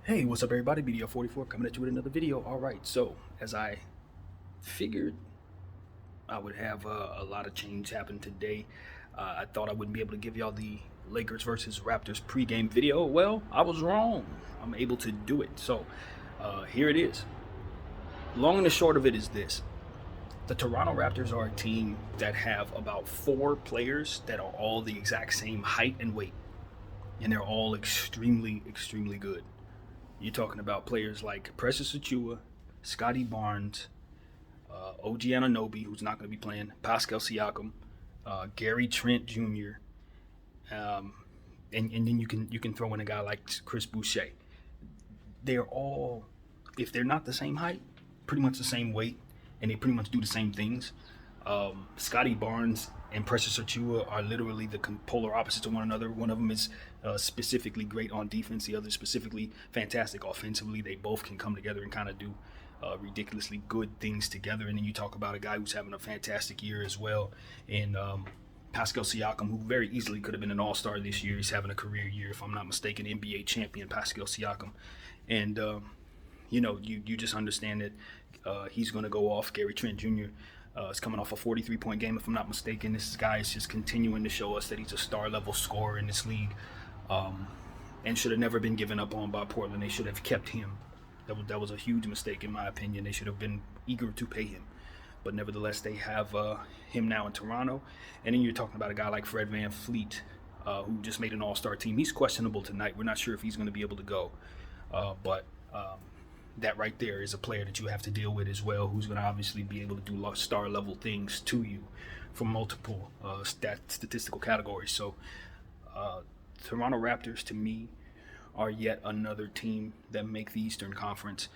Hey, what's up everybody? BDL44 coming at you with another video. Alright, so as I figured I would have a lot of change happen today, I thought I wouldn't be able to give y'all the Lakers versus Raptors pregame video. Well, I was wrong. I'm able to do it. So here it is. Long and the short of it is this. The Toronto Raptors are a team that have about 4 players that are all the exact same height and weight. And they're all extremely, extremely good. You're talking about players like Precious Achiuwa, Scotty Barnes, OG Anunoby, who's not going to be playing, Pascal Siakam, Gary Trent Jr., and then you can throw in a guy like Chris Boucher. They're all, if they're not the same height, pretty much the same weight, and they pretty much do the same things. Scotty Barnes and Precious Achiuwa are literally the polar opposites of one another. One of them is specifically great on defense. The other is specifically fantastic offensively. They both can come together and kind of do ridiculously good things together. And then you talk about a guy who's having a fantastic year as well in Pascal Siakam, who very easily could have been an all-star this year. He's having a career year, if I'm not mistaken, NBA champion Pascal Siakam. And you just understand that he's going to go off. Gary Trent Jr. Is coming off a 43-point game, if I'm not mistaken. This guy is just continuing to show us that he's a star-level scorer in this league, and should have never been given up on by Portland. They should have kept him. That was a huge mistake, in my opinion. They should have been eager to pay him. But nevertheless, they have him now in Toronto. And then you're talking about a guy like Fred VanVleet, who just made an all-star team. He's questionable tonight. We're not sure if he's going to be able to go. But that right there is a player that you have to deal with as well, who's going to obviously be able to do star level things to you from multiple statistical categories. So Toronto Raptors, to me, are yet another team that make the Eastern Conference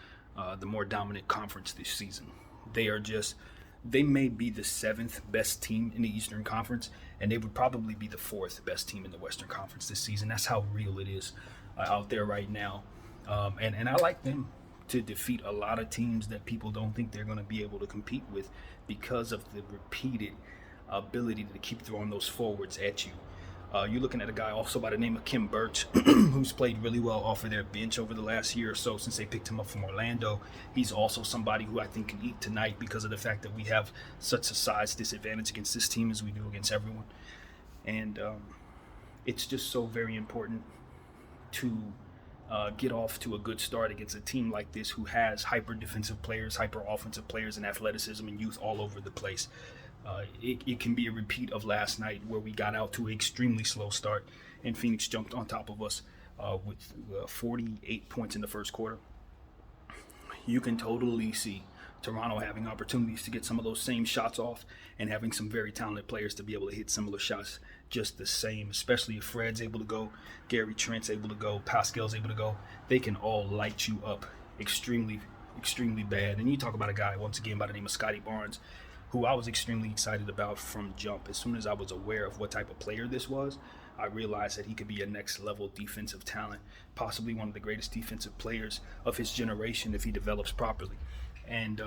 the more dominant conference this season. They may be the 7th best team in the Eastern Conference, and they would probably be the 4th best team in the Western Conference this season. That's how real it is out there right now. And I like them to defeat a lot of teams that people don't think they're going to be able to compete with because of the repeated ability to keep throwing those forwards at you. You're looking at a guy also by the name of Kim Birch, who's played really well off of their bench over the last year or so since they picked him up from Orlando. He's also somebody who I think can eat tonight because of the fact that we have such a size disadvantage against this team as we do against everyone. And it's just so very important to get off to a good start against a team like this who has hyper defensive players, hyper offensive players, and athleticism and youth all over the place. It can be a repeat of last night where we got out to an extremely slow start and Phoenix jumped on top of us with 48 points in the first quarter. You can totally see Toronto having opportunities to get some of those same shots off and having some very talented players to be able to hit similar shots just the same, especially if Fred's able to go, Gary Trent's able to go, Pascal's able to go. They can all light you up extremely, extremely bad. And you talk about a guy, once again, by the name of Scotty Barnes, who I was extremely excited about from jump. As soon as I was aware of what type of player this was, I realized that he could be a next level defensive talent, possibly one of the greatest defensive players of his generation if he develops properly. And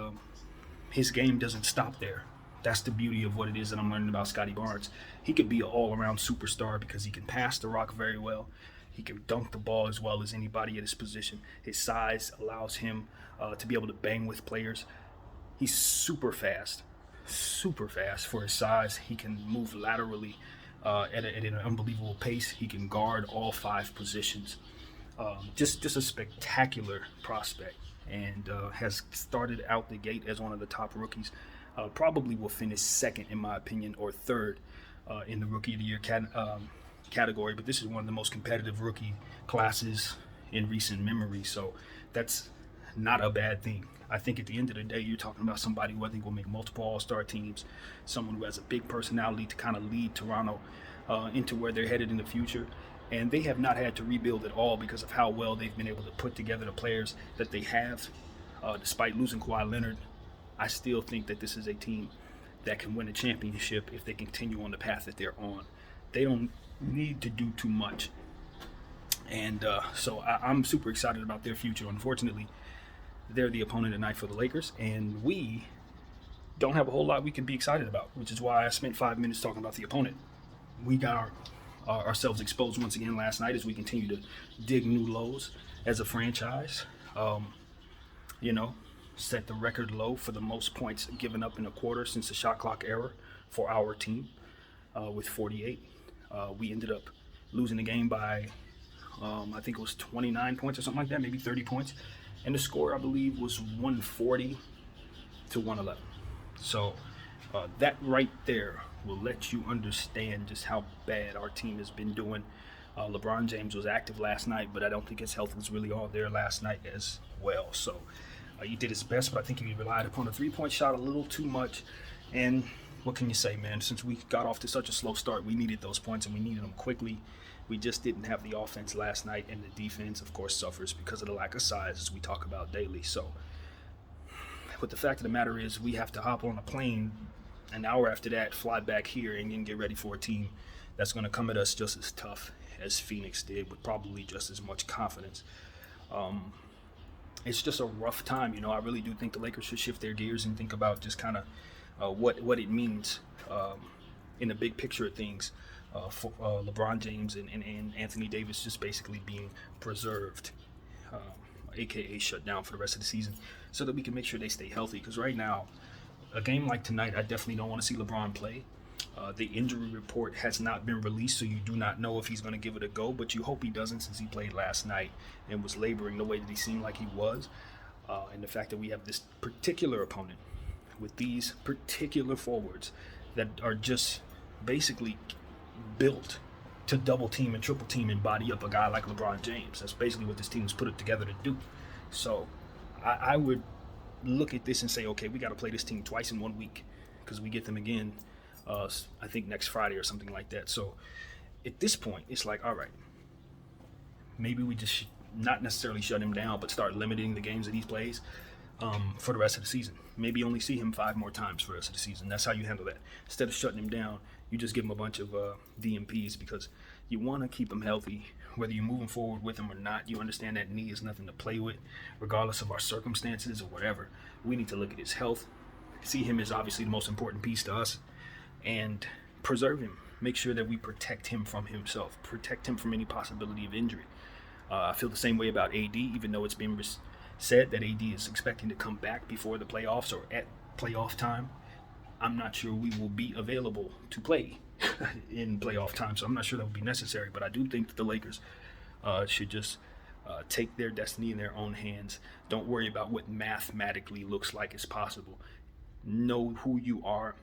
his game doesn't stop there. That's the beauty of what it is that I'm learning about Scotty Barnes. He could be an all-around superstar because he can pass the rock very well. He can dunk the ball as well as anybody at his position. His size allows him to be able to bang with players. He's super fast for his size. He can move laterally at an unbelievable pace. He can guard all 5 positions. Just a spectacular prospect, and has started out the gate as one of the top rookies. Probably will finish second, in my opinion, or third in the Rookie of the Year category. But this is one of the most competitive rookie classes in recent memory, so that's not a bad thing. I think at the end of the day, you're talking about somebody who I think will make multiple all-star teams, someone who has a big personality to kind of lead Toronto into where they're headed in the future. And they have not had to rebuild at all because of how well they've been able to put together the players that they have. Despite losing Kawhi Leonard, I still think that this is a team that can win a championship if they continue on the path that they're on. They don't need to do too much. And so I'm super excited about their future. Unfortunately, they're the opponent tonight for the Lakers, and we don't have a whole lot we can be excited about, which is why I spent 5 minutes talking about the opponent. We got ourselves exposed once again last night as we continue to dig new lows. as a franchise. You know, set the record low for the most points given up in a quarter since the shot clock era for our team with 48. We ended up losing the game by, I think it was 29 points or something like that, maybe 30 points. And the score, I believe, was 140 to 111. So that right there will let you understand just how bad our team has been doing. LeBron James was active last night, but I don't think his health was really all there last night as well. So he did his best, but I think he relied upon a three-point shot a little too much. And what can you say, man? Since we got off to such a slow start, we needed those points and we needed them quickly. We just didn't have the offense last night, and the defense, of course, suffers because of the lack of size, as we talk about daily. So, but the fact of the matter is, we have to hop on a plane an hour after that, fly back here, and then get ready for a team that's going to come at us just as tough as Phoenix did, with probably just as much confidence. It's just a rough time, you know. I really do think the Lakers should shift their gears and think about just kind of what it means in the big picture of things for LeBron James and Anthony Davis just basically being preserved, aka shut down for the rest of the season, so that we can make sure they stay healthy. Because right now, a game like tonight, I definitely don't want to see LeBron play. The injury report has not been released, so you do not know if he's going to give it a go, but you hope he doesn't, since he played last night and was laboring the way that he seemed like he was. And the fact that we have this particular opponent with these particular forwards that are just basically built to double team and triple team and body up a guy like LeBron James. That's basically what this team was put it together to do. So I would look at this and say, okay, we got to play this team twice in 1 week, because we get them again, I think next Friday or something like that. So at this point, it's like, all right, maybe we just not necessarily shut him down, but start limiting the games that he plays for the rest of the season. Maybe only see him 5 more times for the rest of the season. That's how you handle that. Instead of shutting him down, you just give him a bunch of DMPs, because you want to keep him healthy. Whether you're moving forward with him or not, you understand that knee is nothing to play with, regardless of our circumstances or whatever. We need to look at his health, see him as obviously the most important piece to us, and preserve him. Make sure that we protect him from himself, protect him from any possibility of injury. I feel the same way about AD, even though it's been said that AD is expecting to come back before the playoffs or at playoff time. I'm not sure we will be available to play in playoff time, so I'm not sure that will be necessary. But I do think that the Lakers should just take their destiny in their own hands. Don't worry about what mathematically looks like is possible. Know who you are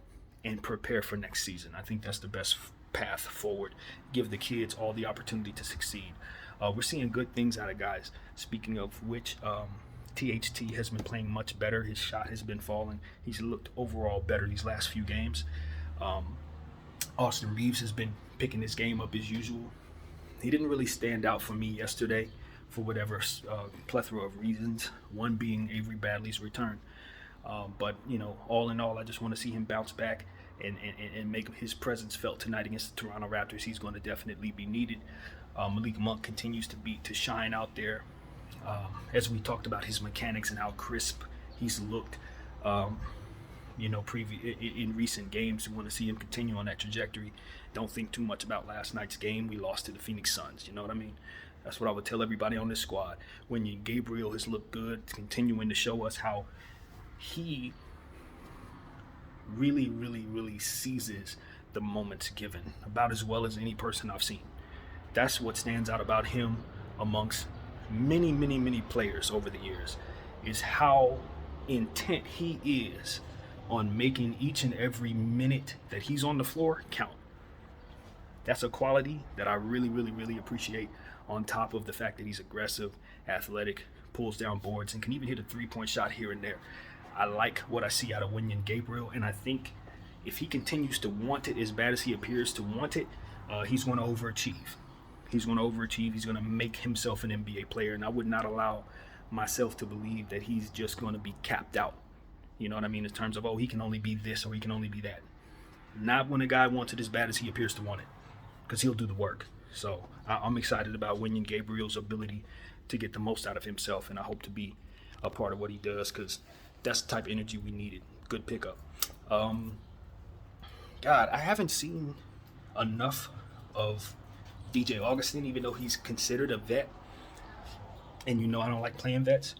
and prepare for next season. I think that's the best path forward. Give the kids all the opportunity to succeed. We're seeing good things out of guys. Speaking of which, THT has been playing much better. His shot has been falling. He's looked overall better these last few games. Austin Reeves has been picking his game up as usual. He didn't really stand out for me yesterday for whatever plethora of reasons, one being Avery Bradley's return. But, you know, all in all, I just want to see him bounce back and make his presence felt tonight against the Toronto Raptors. He's going to definitely be needed. Malik Monk continues to shine out there. As we talked about his mechanics and how crisp he's looked, in recent games. We want to see him continue on that trajectory. Don't think too much about last night's game. We lost to the Phoenix Suns. You know what I mean? That's what I would tell everybody on this squad. When Gabriel has looked good, continuing to show us how he really, really, really seizes the moments given about as well as any person I've seen. That's what stands out about him amongst many, many, many players over the years, is how intent he is on making each and every minute that he's on the floor count. That's a quality that I really, really, really appreciate, on top of the fact that he's aggressive, athletic, pulls down boards, and can even hit a three-point shot here and there. I like what I see out of Wenyen Gabriel, and I think if he continues to want it as bad as he appears to want it, he's going to overachieve. He's going to overachieve. He's going to make himself an NBA player, and I would not allow myself to believe that he's just going to be capped out. You know what I mean? In terms of, he can only be this or he can only be that. Not when a guy wants it as bad as he appears to want it, because he'll do the work. So I'm excited about Wenyen Gabriel's ability to get the most out of himself, and I hope to be a part of what he does, because that's the type of energy we needed. Good pickup. God, I haven't seen enough of DJ Augustin, even though he's considered a vet. And I don't like playing vets.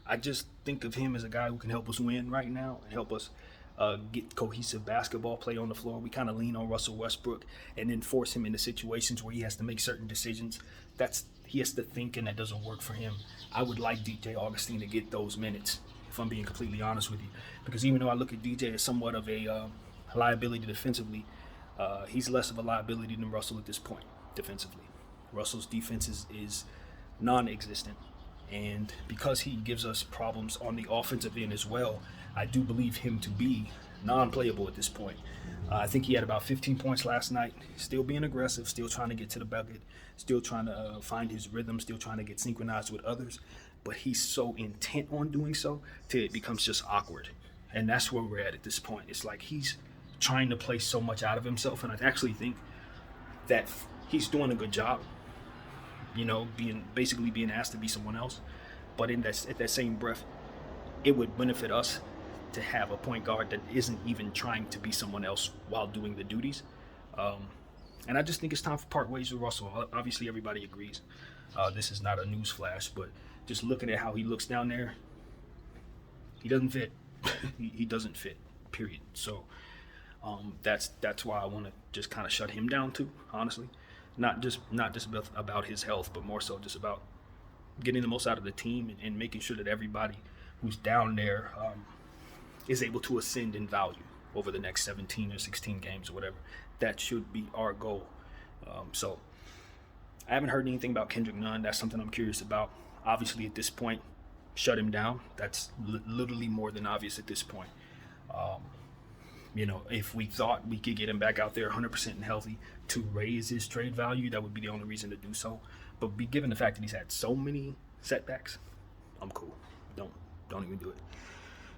I just think of him as a guy who can help us win right now and help us get cohesive basketball play on the floor. We kind of lean on Russell Westbrook and then force him into situations where he has to make certain decisions. He has to think, and that doesn't work for him. I would like DJ Augustine to get those minutes, if I'm being completely honest with you, because even though I look at DJ as somewhat of a liability defensively, he's less of a liability than Russell at this point defensively. Russell's defense is non-existent. And because he gives us problems on the offensive end as well, I do believe him to be non-playable at this point. I think he had about 15 points last night, still being aggressive, still trying to get to the bucket, still trying to find his rhythm, still trying to get synchronized with others. But he's so intent on doing so till it becomes just awkward. And that's where we're at this point. It's like he's trying to play so much out of himself, and I actually think that he's doing a good job. Being asked to be someone else. But at that same breath, it would benefit us to have a point guard that isn't even trying to be someone else while doing the duties. And I just think it's time to part ways with Russell. Obviously, everybody agrees. This is not a news flash, but just looking at how he looks down there, he doesn't fit. he doesn't fit, period. So that's why I want to just kind of shut him down too, honestly. Not just about his health, but more so just about getting the most out of the team and making sure that everybody who's down there is able to ascend in value over the next 17 or 16 games or whatever. That should be our goal. So I haven't heard anything about Kendrick Nunn. That's something I'm curious about. Obviously, at this point, shut him down. That's literally more than obvious at this point. If we thought we could get him back out there 100% and healthy to raise his trade value, that would be the only reason to do so. But given the fact that he's had so many setbacks, I'm cool. Don't even do it.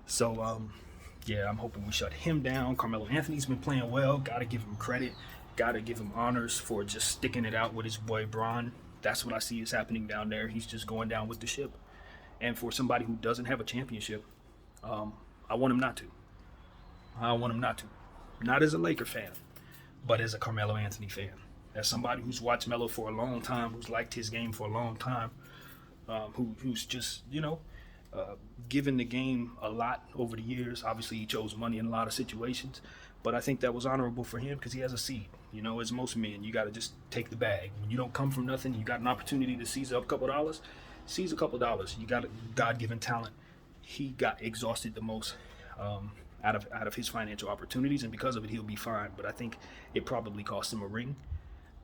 So, I'm hoping we shut him down. Carmelo Anthony's been playing well. Got to give him credit. Got to give him honors for just sticking it out with his boy Bron. That's what I see is happening down there. He's just going down with the ship. And for somebody who doesn't have a championship, I want him not to. Not as a Laker fan, but as a Carmelo Anthony fan. As somebody who's watched Melo for a long time, who's liked his game for a long time, who's just, given the game a lot over the years. Obviously, he chose money in a lot of situations, but I think that was honorable for him because he has a seed. As most men, you got to just take the bag. When you don't come from nothing, you got an opportunity to seize a couple dollars. Seize a couple dollars. You got a God-given talent. He got exhausted the most. Out of his financial opportunities, and because of it, he'll be fine. But I think it probably cost him a ring.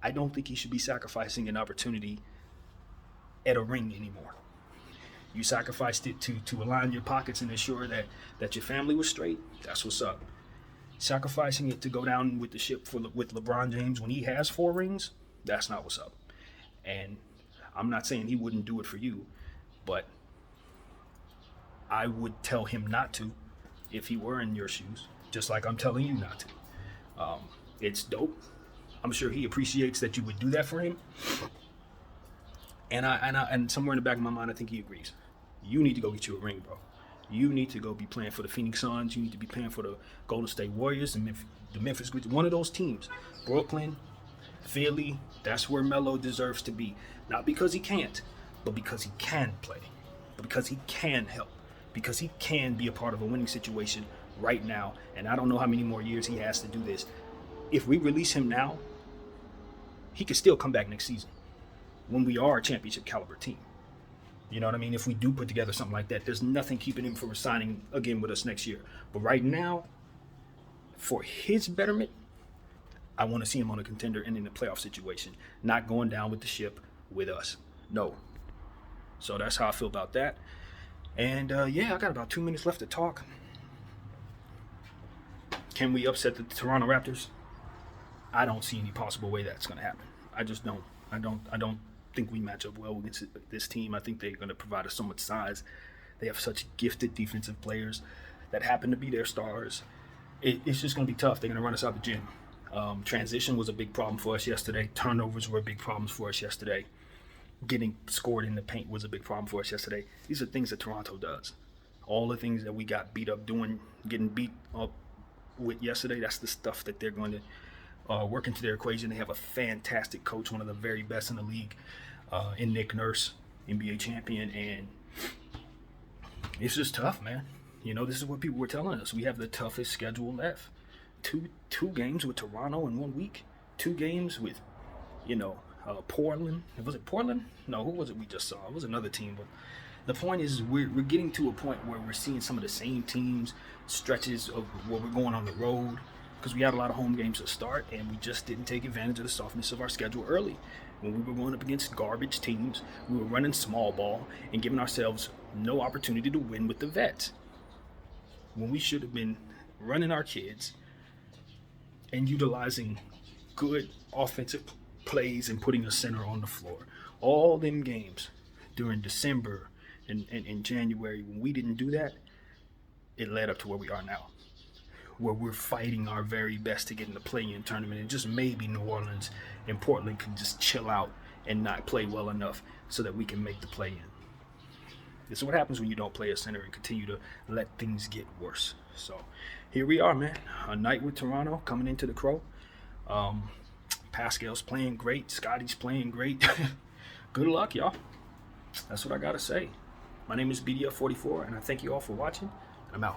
I don't think he should be sacrificing an opportunity at a ring anymore. You sacrificed it to align your pockets and ensure that your family was straight. That's what's up. Sacrificing it to go down with the ship with LeBron James when he has 4 rings, that's not what's up. And I'm not saying he wouldn't do it for you, but I would tell him not to if he were in your shoes, just like I'm telling you not to. It's dope. I'm sure he appreciates that you would do that for him. And somewhere in the back of my mind, I think he agrees. You need to go get you a ring, bro. You need to go be playing for the Phoenix Suns. You need to be playing for the Golden State Warriors and the Memphis Grizzlies. One of those teams. Brooklyn, Philly, that's where Melo deserves to be. Not because he can't, but because he can play. But because he can help. Because he can be a part of a winning situation right now. And I don't know how many more years he has to do this. If we release him now, he could still come back next season when we are a championship caliber team. You know what I mean? If we do put together something like that, there's nothing keeping him from signing again with us next year. But right now, for his betterment, I want to see him on a contender and in a playoff situation, not going down with the ship with us. No. So that's how I feel about that. And I got about 2 minutes left to talk. Can we upset the Toronto Raptors? I don't see any possible way that's going to happen. I just don't. I don't think we match up well against this team. I think they're going to provide us so much size. They have such gifted defensive players that happen to be their stars. It's just going to be tough. They're going to run us out the gym. Transition was a big problem for us yesterday. Turnovers were big problems for us yesterday. Getting scored in the paint was a big problem for us yesterday. These are things that Toronto does. All the things that we got beat up doing, getting beat up with yesterday, that's the stuff that they're going to work into their equation. They have a fantastic coach, one of the very best in the league, in Nick Nurse. NBA champion, and it's just tough, man. You know, this is what people were telling us. We have the toughest schedule left. Two games with Toronto in 1 week. 2 games with, Portland. Was it Portland? No, who was it we just saw? It was another team. But the point is, we're getting to a point where we're seeing some of the same teams, stretches of where we're going on the road, because we had a lot of home games to start, and we just didn't take advantage of the softness of our schedule early. When we were going up against garbage teams, we were running small ball and giving ourselves no opportunity to win with the vets. When we should have been running our kids and utilizing good offensive plays and putting a center on the floor. All them games during December and January, when we didn't do that, it led up to where we are now, where we're fighting our very best to get in the play-in tournament, and just maybe New Orleans and Portland can just chill out and not play well enough so that we can make the play-in. This is what happens when you don't play a center and continue to let things get worse. So here we are, man. A night with Toronto coming into the Crow. Pascal's playing great. Scotty's playing great. Good luck, y'all. That's what I got to say. My name is BDF44, and I thank you all for watching. I'm out.